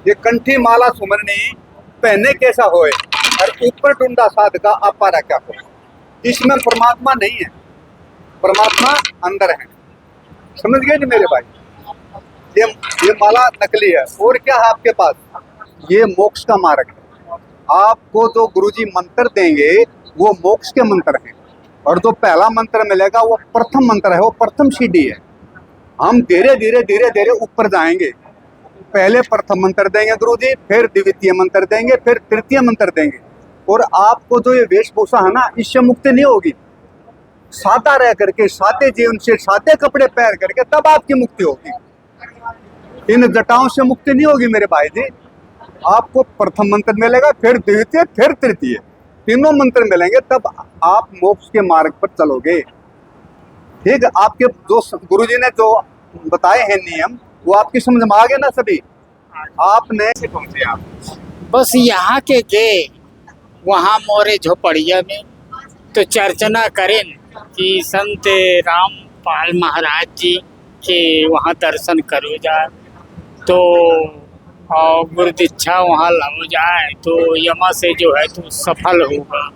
ये कंठी माला सुमरनी पहने कैसा होए और ऊपर टुंडा साध का आपा रखा हो। इसमें परमात्मा नहीं है, परमात्मा अंदर है। समझ गए नहीं मेरे भाई? ये माला नकली है। और क्या है आपके पास? ये मोक्ष का मार्ग है। आपको जो गुरुजी मंत्र देंगे वो मोक्ष के मंत्र हैं, और जो पहला मंत्र मिलेगा वो प्रथम मंत्र है, वो प्रथम सीढ़ी है। हम धीरे धीरे धीरे धीरे ऊपर जाएंगे। पहले प्रथम मंत्र देंगे गुरुजी, फिर द्वितीय मंत्र देंगे, फिर तृतीय मंत्र देंगे। और आपको जो ये वेशभूषा है ना, इससे मुक्ति नहीं होगी। सादा रह करके, सादे जीवन से, सादे कपड़े पहन करके तब आपकी मुक्ति होगी। इन जटाओं से मुक्ति नहीं होगी मेरे भाई जी। आपको प्रथम मंत्र मिलेगा, फिर द्वितीय, फिर तृतीय, तीनों मंत्र मिलेंगे, तब आप मोक्ष के मार्ग पर चलोगे। ठीक है? आपके जो गुरुजी ने जो बताए हैं नियम, वो आपकी समझ में आ गए ना सभी? आपने से पहुंचे आप बस यहाँ के गए वहाँ मोरे झोपड़िया में तो चर्चना करें कि संत रामपाल महाराज जी के वहाँ दर्शन करो जाए तो और गुरु दीक्षा वहाँ लग जाए तो यमा से जो है तो सफल होगा।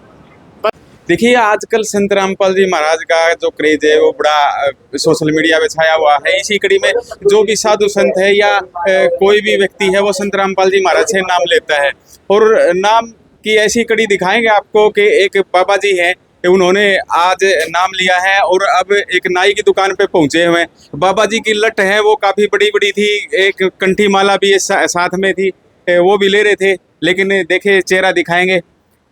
देखिए, आजकल संत रामपाल जी महाराज का जो क्रेज है वो बड़ा सोशल मीडिया पे छाया हुआ है। इसी कड़ी में जो भी साधु संत है या कोई भी व्यक्ति है वो संत रामपाल जी महाराज से नाम लेता है। और नाम की ऐसी कड़ी दिखाएंगे आपको कि एक बाबा जी हैं, उन्होंने आज नाम लिया है और अब एक नाई की दुकान पे पहुंचे हुए हैं। बाबा जी की लट है वो काफ़ी बड़ी बड़ी थी, एक कंठी माला भी साथ में थी, वो भी ले रहे थे। लेकिन देखे चेहरा दिखाएंगे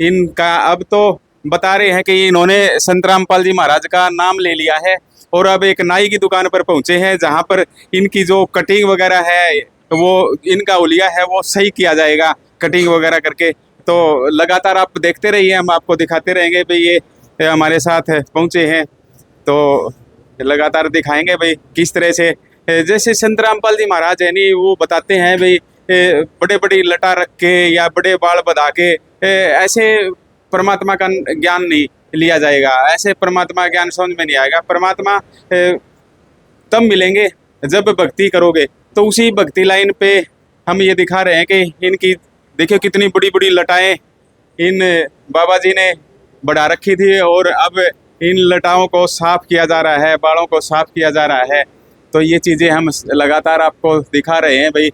इनका। अब तो बता रहे हैं कि इन्होंने संत रामपाल जी महाराज का नाम ले लिया है और अब एक नाई की दुकान पर पहुंचे हैं, जहां पर इनकी जो कटिंग वगैरह है वो इनका हुलिया है वो सही किया जाएगा कटिंग वगैरह करके। तो लगातार आप देखते रहिए, हम आपको दिखाते रहेंगे भाई। ये हमारे साथ पहुंचे हैं तो लगातार दिखाएंगे भाई किस तरह से। जैसे संत रामपाल जी महाराज है नहीं, वो बताते हैं भाई बड़े बड़ी लटा रख के या बड़े बाल बधा के ऐसे परमात्मा का ज्ञान नहीं लिया जाएगा, ऐसे परमात्मा ज्ञान समझ में नहीं आएगा। परमात्मा तब मिलेंगे जब भक्ति करोगे। तो उसी भक्ति लाइन पे हम ये दिखा रहे हैं कि इनकी देखिए कितनी बड़ी बड़ी लटाएं इन बाबा जी ने बढ़ा रखी थी और अब इन लटाओं को साफ किया जा रहा है, बालों को साफ किया जा रहा है। तो ये चीज़ें हम लगातार आपको दिखा रहे हैं भाई।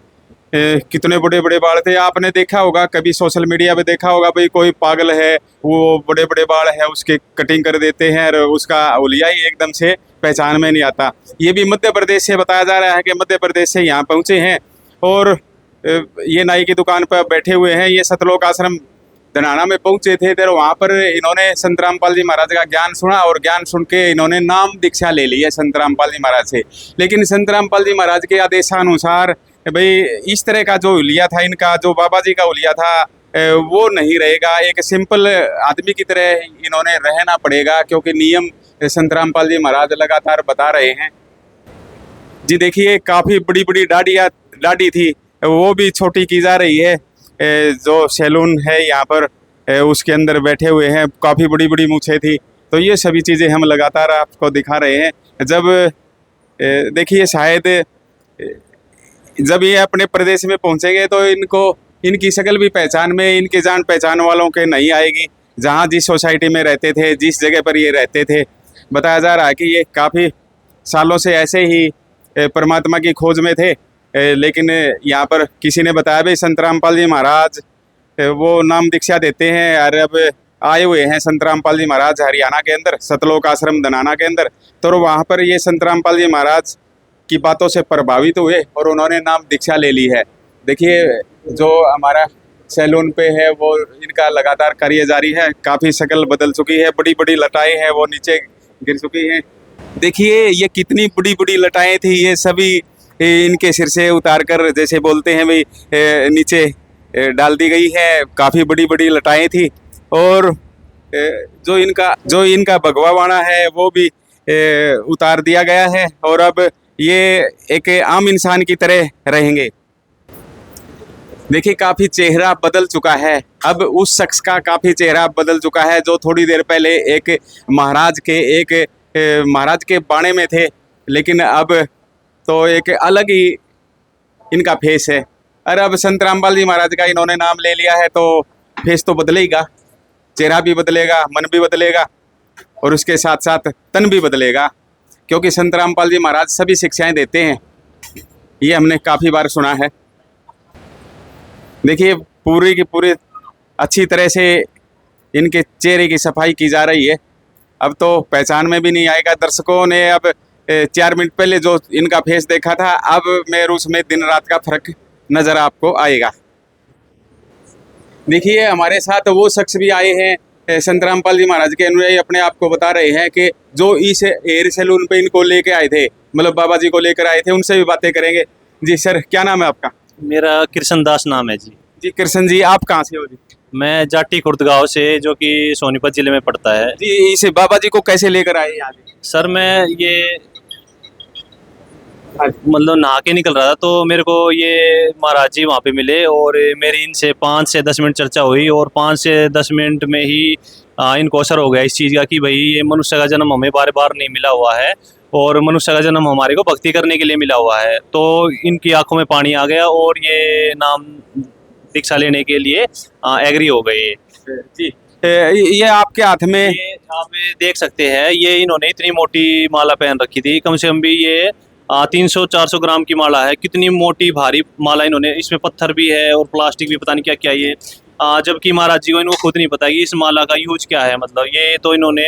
कितने बड़े बड़े बाल थे, आपने देखा होगा कभी सोशल मीडिया पे देखा होगा भाई, कोई पागल है वो बड़े बड़े बाल है उसके कटिंग कर देते हैं और उसका हुलिया ही एकदम से पहचान में नहीं आता। ये भी मध्य प्रदेश से बताया जा रहा है कि मध्य प्रदेश से यहाँ पहुँचे हैं और ये नाई की दुकान पर बैठे हुए हैं। ये सतलोक आश्रम धनाना में पहुंचे थे, तो वहाँ पर इन्होंने संत रामपाल जी महाराज का ज्ञान सुना और ज्ञान सुन के इन्होंने नाम दीक्षा ले ली है संत रामपाल जी महाराज से। लेकिन संत रामपाल जी महाराज के आदेशानुसार भाई इस तरह का जो हुलिया था इनका, जो बाबा जी का हुलिया था, वो नहीं रहेगा। एक सिंपल आदमी की तरह इन्होंने रहना पड़ेगा, क्योंकि नियम संत रामपाल जी महाराज लगातार बता रहे हैं। जी देखिए, काफ़ी बड़ी बड़ी दाढ़ी थी, वो भी छोटी की जा रही है। जो सैलून है यहाँ पर उसके अंदर बैठे हुए हैं, काफ़ी बड़ी बड़ी मूछें थी। तो ये सभी चीज़ें हम लगातार आपको दिखा रहे हैं। जब देखिए शायद जब ये अपने प्रदेश में पहुँचेंगे तो इनको इनकी शक्ल भी पहचान में, इनके जान पहचान वालों के नहीं आएगी। जहाँ जिस सोसाइटी में रहते थे, जिस जगह पर ये रहते थे, बताया जा रहा है कि ये काफ़ी सालों से ऐसे ही परमात्मा की खोज में थे। लेकिन यहाँ पर किसी ने बताया भाई संत रामपाल जी महाराज वो नाम दीक्षा देते हैं और अब आए हुए हैं संत रामपाल जी महाराज हरियाणा के अंदर, सतलोक आश्रम धनाना के अंदर। तो वहाँ पर ये संत रामपाल जी महाराज की बातों से प्रभावित हुए और उन्होंने नाम दीक्षा ले ली है। देखिए, जो हमारा सैलून पे है वो इनका लगातार कार्य जारी है। काफ़ी शक्ल बदल चुकी है, बड़ी बड़ी लटाएं हैं वो नीचे गिर चुकी हैं। देखिए ये कितनी बड़ी बड़ी लटाएं थी, ये सभी इनके सिर से उतार कर, जैसे बोलते हैं भाई, नीचे डाल दी गई है। काफ़ी बड़ी बड़ी लटाएं थी और जो इनका भगवा बाणा है वो भी उतार दिया गया है और अब ये एक आम इंसान की तरह रहेंगे। देखिए, काफ़ी चेहरा बदल चुका है। अब उस शख्स का काफ़ी चेहरा बदल चुका है जो थोड़ी देर पहले एक महाराज के बाणे में थे, लेकिन अब तो एक अलग ही इनका फेस है। अरे अब संत रामपाल जी महाराज का इन्होंने नाम ले लिया है तो फेस तो बदलेगा, चेहरा भी बदलेगा, मन भी बदलेगा और उसके साथ साथ तन भी बदलेगा, क्योंकि संत रामपाल जी महाराज सभी शिक्षाएं देते हैं, ये हमने काफ़ी बार सुना है। देखिए पूरी की पूरी अच्छी तरह से इनके चेहरे की सफाई की जा रही है। अब तो पहचान में भी नहीं आएगा। दर्शकों ने अब 4 मिनट पहले जो इनका फेस देखा था, अब मैं उसमें दिन रात का फर्क नजर आपको आएगा। देखिए हमारे साथ वो शख्स भी आए हैं, संत रामपाल जी महाराज के अनुयायी अपने आप को बता रहे हैं कि जो इस हेयर सैलून पे इनको लेके आए थे, मतलब बाबा जी को लेकर आए थे, उनसे भी बातें करेंगे। जी सर, क्या नाम है आपका? मेरा कृष्ण दास नाम है जी। जी कृष्ण जी, आप कहाँ से हो जी? मैं जाटी खुर्द गांव से, जो कि सोनीपत जिले में पड़ता है। जी इस बाबा जी को कैसे लेकर आए यहाँ? सर मैं ये मतलब नहा के निकल रहा था तो मेरे को ये महाराज जी वहाँ पे मिले और मेरी इनसे 5 से 10 मिनट चर्चा हुई और 5 से 10 मिनट में ही इनको असर हो गया इस चीज़ का कि भाई ये मनुष्य का जन्म हमें बार बार नहीं मिला हुआ है और मनुष्य का जन्म हमारे को भक्ति करने के लिए मिला हुआ है। तो इनकी आंखों में पानी आ गया और ये नाम दीक्षा लेने के लिए एग्री हो गए। जी ये आपके हाथ में, ये आप देख सकते हैं, ये इन्होंने इतनी मोटी माला पहन रखी थी, कम से कम भी ये 300-400 ग्राम की माला है। कितनी मोटी भारी माला इन्होंने, इसमें पत्थर भी है और प्लास्टिक भी, पता नहीं क्या क्या ये, जबकि महाराज जी को इनको खुद नहीं पता कि इस माला का यूज क्या है। मतलब ये तो इन्होंने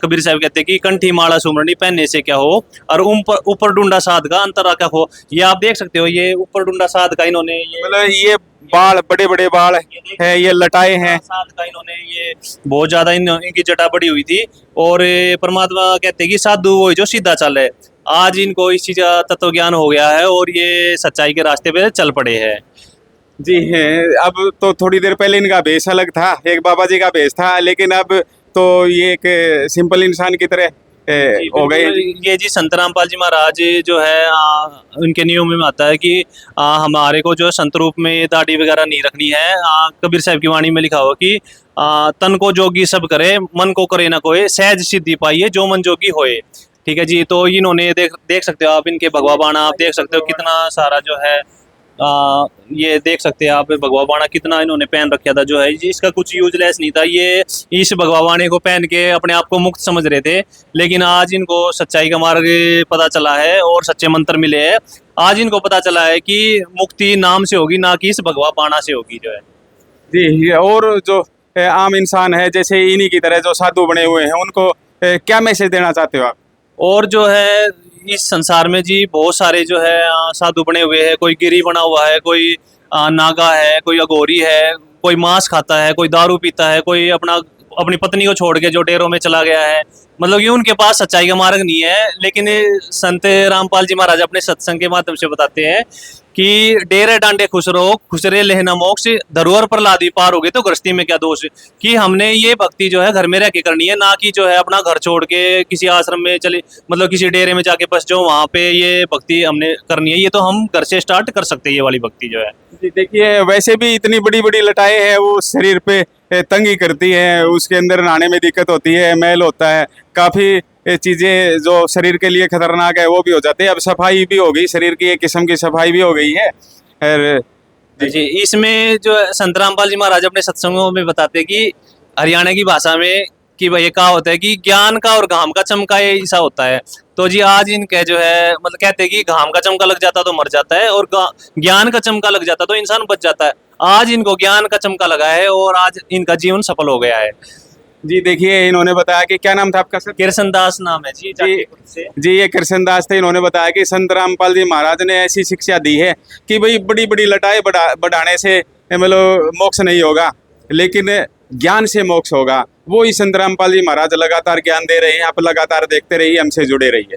कबीर साहब कहते हैं कि कंठी माला सुमरनी पहनने से क्या हो और ऊपर डूंडा साध का अंतर क्या हो। ये आप देख सकते हो, ये ऊपर डूंडा साध का इन्होंने ये, मतलब ये बाल बड़े बड़े बाल है, ये लटाए हैं साध का इन्होंने, ये बहुत ज्यादा इनकी जटा बड़ी हुई थी। और परमात्मा कहते हैं कि साधु वो जो सीधा चल है। आज इनको इस चीज का तत्व ज्ञान हो गया है और ये सच्चाई के रास्ते पे चल पड़े हैं। जी है। अब तो थोड़ी देर पहले इनका भेष अलग था, एक बाबा जी का भेष था, लेकिन अब तो ये एक सिंपल इंसान की तरह हो गए। ये जी संत रामपाल जी महाराज जो है उनके नियम में आता है कि हमारे को जो संत रूप में दाढ़ी वगैरह नहीं रखनी है। कबीर साहब की वाणी में लिखा हुआ कि तन को जोगी सब करे, मन को करे ना कोई, सहज सिद्धि पाइए जो मन जोगी होए। ठीक है जी। तो इन्होंने देख सकते हो आप, इनके भगवा बाणा आप देख सकते हो कितना सारा जो है, ये देख सकते हैं आप भगवा बाणा कितना इन्होंने पहन रखा था जो है, इसका कुछ यूजलेस नहीं था। ये इस भगवा बाणे को पहन के अपने आप को मुक्त समझ रहे थे, लेकिन आज इनको सच्चाई का मार्ग पता चला है और सच्चे मंत्र मिले हैं। आज इनको पता चला है कि मुक्ति नाम से होगी, ना कि इस भगवा बाणा से होगी जो है। जी और जो आम इंसान है, जैसे इन्हीं की तरह जो साधु बने हुए हैं, उनको क्या मैसेज देना चाहते हो आप? और जो है इस संसार में जी बहुत सारे जो है साधु बने हुए हैं। कोई गिरी बना हुआ है, कोई नागा है, कोई अघोरी है, कोई मांस खाता है, कोई दारू पीता है, कोई अपनी पत्नी को छोड़ के जो डेरों में चला गया है। मतलब ये उनके पास सच्चाई का मार्ग नहीं है। लेकिन संत रामपाल जी महाराज अपने सत्संग के माध्यम से बताते हैं कि डेरे डांडे खुश रहो, खुशरे लेहना मोक्ष, धरोहर पर लादी पार हो गए तो गृहस्थी में क्या दोष। कि हमने ये भक्ति जो है घर में रह के करनी है, ना कि जो है अपना घर छोड़ के किसी आश्रम में चले, मतलब किसी डेरे में जाके बस जो वहाँ पे ये भक्ति हमने करनी है। ये तो हम घर से स्टार्ट कर सकते हैं ये वाली भक्ति जो है। जी देखिए, वैसे भी इतनी बड़ी बड़ी लटाएं हैं, वो शरीर पे तंगी करती है, उसके अंदर नहाने में दिक्कत होती है, मैल होता है, काफ़ी चीज़ें जो शरीर के लिए खतरनाक है वो भी हो जाती है। अब सफाई भी हो गई, शरीर की एक किस्म की सफाई भी हो गई है। और जी इसमें जो संत रामपाल जी महाराज अपने सत्संगों में बताते हैं कि हरियाणा की भाषा में कि भाई ये कहा होता है कि ज्ञान का और घाम का चमका ऐसा होता है। तो जी आज इनके जो है मतलब कहते हैं कि घाम का चमका लग जाता तो मर जाता है और ज्ञान का चमका लग जाता तो इंसान बच जाता है। आज इनको ज्ञान का चमका लगा है और आज इनका जीवन सफल हो गया है। जी देखिए, इन्होंने बताया कि क्या नाम था आपका सर? कृष्ण दास नाम है जी। जी ये कृष्ण दास थे। इन्होंने बताया कि संत रामपाल जी महाराज ने ऐसी शिक्षा दी है कि भाई बड़ी बड़ी लटाएं बढ़ाने से मतलब मोक्ष नहीं होगा, लेकिन ज्ञान से मोक्ष होगा। वो ही संत रामपाल जी महाराज लगातार ज्ञान दे रहे हैं। आप लगातार देखते रहिए, हमसे जुड़े रहिए।